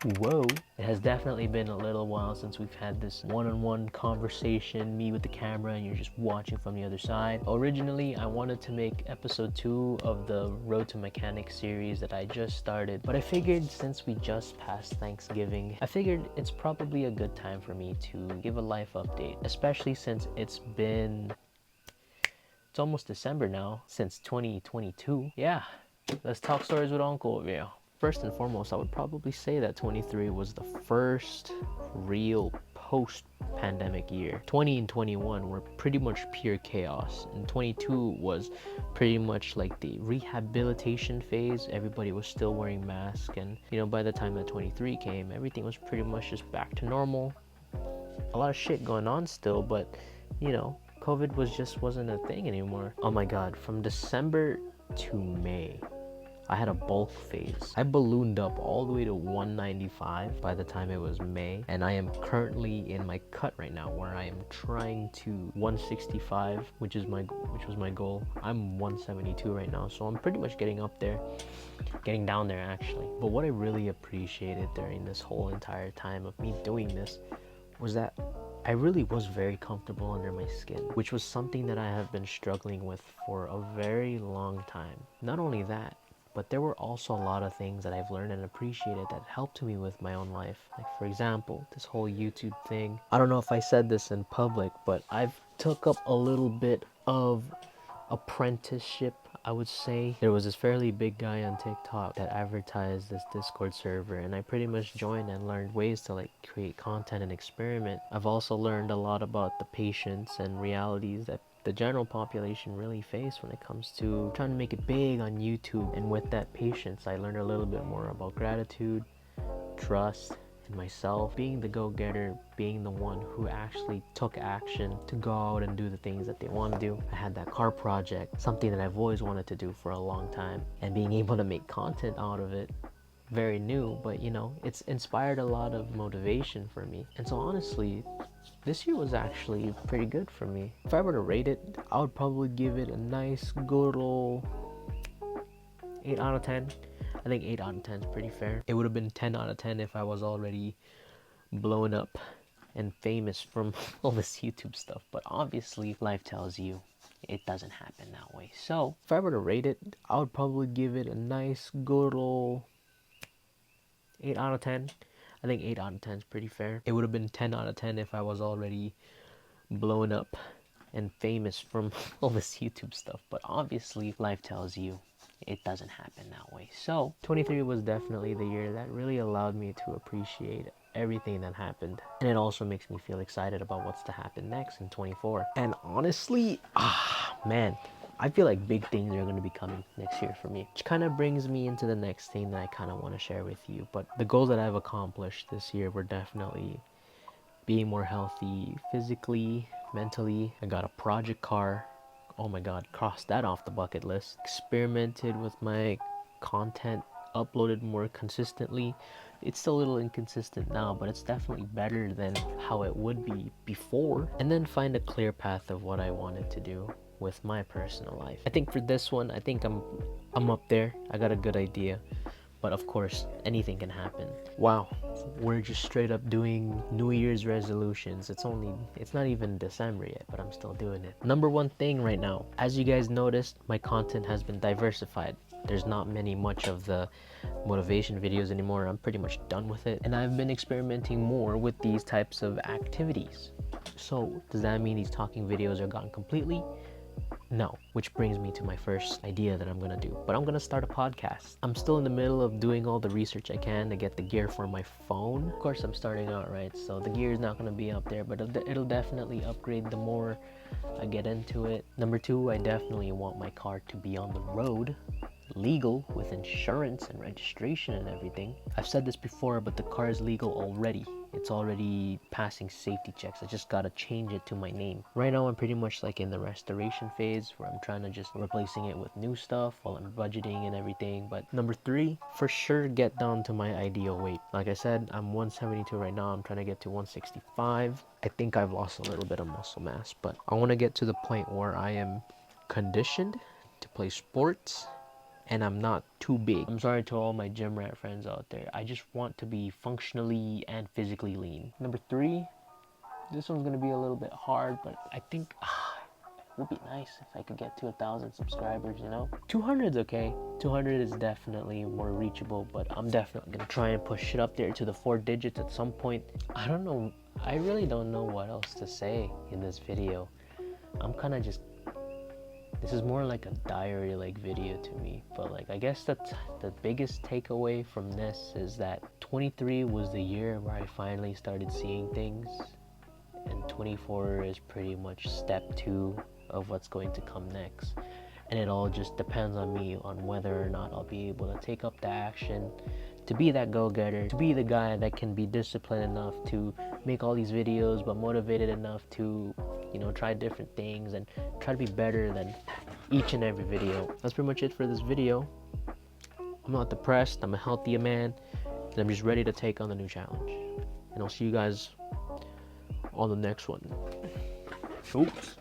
Whoa. It has definitely been a little while since we've had this one-on-one conversation, me with the camera and you're just watching from the other side. Originally, I wanted to make episode 2 of the Road to Mechanics series that I just started, but I figured since we just passed Thanksgiving, I figured it's probably a good time for me to give a life update, especially since it's almost December now, since 2022. Yeah, let's talk stories with Uncle over here. First and foremost, I would probably say that 23 was the first real post-pandemic year. 20 and 21 were pretty much pure chaos, and 22 was pretty much like the rehabilitation phase. Everybody was still wearing masks, and by the time that 23 came, everything was pretty much just back to normal. A lot of shit going on still, but COVID wasn't a thing anymore. Oh my god, from December to May, I had a bulk phase. I ballooned up all the way to 195 by the time it was May, and I am currently in my cut right now where I am trying to 165, which was my goal. I'm 172 right now, so I'm pretty much getting up there, getting down there actually. But what I really appreciated during this whole entire time of me doing this was that I really was very comfortable under my skin, which was something that I have been struggling with for a very long time. Not only that, but there were also a lot of things that I've learned and appreciated that helped me with my own life. Like, for example, this whole YouTube thing. I don't know if I said this in public, but I've took up a little bit of apprenticeship, I would say. There was this fairly big guy on TikTok that advertised this Discord server, and I pretty much joined and learned ways to create content and experiment. I've also learned a lot about the patience and realities that the general population really face when it comes to trying to make it big on YouTube. And with that patience, I learned a little bit more about gratitude, trust, and myself, being the go-getter, being the one who actually took action to go out and do the things that they want to do. I had that car project, something that I've always wanted to do for a long time, and being able to make content out of it, very new, but it's inspired a lot of motivation for me. And so honestly, this year was actually pretty good for me. If I were to rate it, I would probably give it a nice good old 8 out of 10. I think 8 out of 10 is pretty fair. It would have been 10 out of 10 if I was already blown up and famous from all this YouTube stuff. But obviously, life tells you it doesn't happen that way. So if I were to rate it, I would probably give it a nice good old 8 out of 10. I think 8 out of 10 is pretty fair. It would have been 10 out of 10 if I was already blown up and famous from all this YouTube stuff. But obviously, life tells you it doesn't happen that way. So 23 was definitely the year that really allowed me to appreciate everything that happened, and it also makes me feel excited about what's to happen next in 24. And honestly, man, I feel like big things are going to be coming next year for me, which kind of brings me into the next thing that I kind of want to share with you. But the goals that I've accomplished this year were definitely being more healthy physically, mentally. I got a project car. Oh my god, crossed that off the bucket list. Experimented with my content, uploaded more consistently. It's still a little inconsistent now, but it's definitely better than how it would be before. And then find a clear path of what I wanted to do with my personal life. I think for this one, I think I'm up there. I got a good idea. But of course, anything can happen. Wow, we're just straight up doing New Year's resolutions. It's not even December yet, but I'm still doing it. Number one thing right now, as you guys noticed, my content has been diversified. There's not much of the motivation videos anymore. I'm pretty much done with it. And I've been experimenting more with these types of activities. So does that mean these talking videos are gone completely? No, which brings me to my first idea that I'm gonna do. But I'm gonna start a podcast. I'm still in the middle of doing all the research I can to get the gear for my phone. Of course, I'm starting out, right? So the gear is not gonna be up there, but it'll definitely upgrade the more I get into it. Number two, I definitely want my car to be on the road, legal, with insurance and registration and everything. I've said this before, but the car is legal already. It's already passing safety checks. I just gotta change it to my name. Right now, I'm pretty much in the restoration phase where I'm trying to just replacing it with new stuff while I'm budgeting and everything. But number three, for sure, get down to my ideal weight. Like I said, I'm 172 right now. I'm trying to get to 165. I think I've lost a little bit of muscle mass, but I want to get to the point where I am conditioned to play sports and I'm not too big. I'm sorry to all my gym rat friends out there. I just want to be functionally and physically lean. Number 3, this one's gonna be a little bit hard, but I think it would be nice if I could get to 1,000 subscribers, you know? 200's okay. 200 is definitely more reachable, but I'm definitely gonna try and push it up there to the 4 digits at some point. I don't know. I really don't know what else to say in this video. I'm kind of just, this is more like a diary like video to me, but like I guess that's the biggest takeaway from this is that 23 was the year where I finally started seeing things, and 24 is pretty much step 2 of what's going to come next. And it all just depends on me on whether or not I'll be able to take up the action to be that go-getter, to be the guy that can be disciplined enough to make all these videos, but motivated enough to, you know, try different things and try to be better than each and every video. That's pretty much it for this video. I'm not depressed, I'm a healthier man, and I'm just ready to take on the new challenge. And I'll see you guys on the next one. Oops.